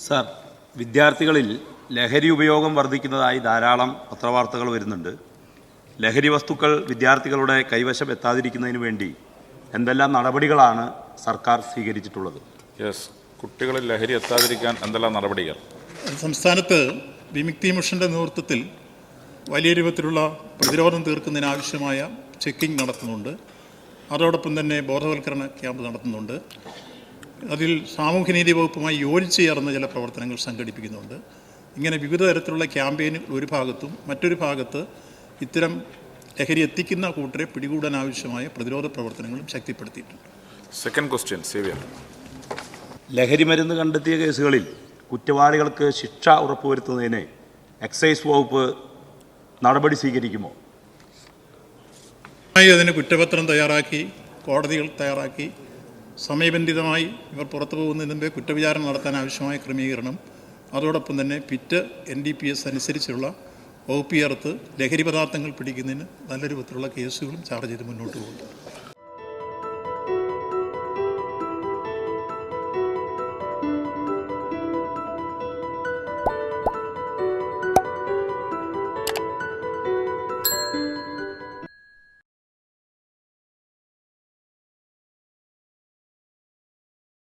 Sir, വിദ്യാർത്ഥികളിൽ ലഹരി ഉപയോഗം വർദ്ധിക്കുന്നതായി ധാരാളം പത്രവാർത്തകൾ വരുന്നുണ്ട്. ലഹരി വസ്തുക്കൾ വിദ്യാർത്ഥികളുടെ കൈവശം എത്താതിരിക്കുന്നതിന് വേണ്ടി എന്തെല്ലാം നടപടികളാണ് സർക്കാർ സ്വീകരിച്ചിട്ടുള്ളത്? കുട്ടികളിൽ ലഹരി എത്താതിരിക്കാൻ എന്തെല്ലാം നടപടികൾ? സംസ്ഥാനത്ത് വിമുക്തി മിഷൻ്റെ നേതൃത്വത്തിൽ വലിയ രൂപത്തിലുള്ള പ്രതിരോധം തീർക്കുന്നതിനാവശ്യമായ ചെക്കിംഗ് നടത്തുന്നുണ്ട്. അതോടൊപ്പം തന്നെ ബോധവൽക്കരണ ക്യാമ്പ് നടത്തുന്നുണ്ട്. അതിൽ സാമൂഹ്യനീതി വകുപ്പുമായി യോജിച്ച് ചേർന്ന ചില പ്രവർത്തനങ്ങൾ സംഘടിപ്പിക്കുന്നുണ്ട്. ഇങ്ങനെ വിവിധ തരത്തിലുള്ള ക്യാമ്പയിനുകൾ ഒരു ഭാഗത്തും, മറ്റൊരു ഭാഗത്ത് ഇത്തരം ലഹരി എത്തിക്കുന്ന കൂട്ടരെ പിടികൂടാൻ ആവശ്യമായ പ്രതിരോധ പ്രവർത്തനങ്ങളും ശക്തിപ്പെടുത്തിയിട്ടുണ്ട്. Second question, Xavier. ലഹരി മരുന്ന് കണ്ടെത്തിയ കേസുകളിൽ കുറ്റവാളികൾക്ക് ശിക്ഷ ഉറപ്പുവരുത്തുന്നതിന് എക്സൈസ് വകുപ്പ് നടപടി സ്വീകരിക്കുമോ? അതിന് കുറ്റപത്രം തയ്യാറാക്കി, കോടതികൾ തയ്യാറാക്കി, സമയബന്ധിതമായി ഇവർ പുറത്തു പോകുന്നതിന് മുമ്പേ കുറ്റവിചാരണ നടത്താൻ ആവശ്യമായ ക്രമീകരണം, അതോടൊപ്പം തന്നെ പിറ്റ് NDPS അനുസരിച്ചുള്ള വകുപ്പ് ചേർത്ത് ലഹരി പദാർത്ഥങ്ങൾ പിടിക്കുന്നതിന് നല്ല രൂപത്തിലുള്ള കേസുകളും ചാർജ് ചെയ്ത് മുന്നോട്ട് പോകുന്നു.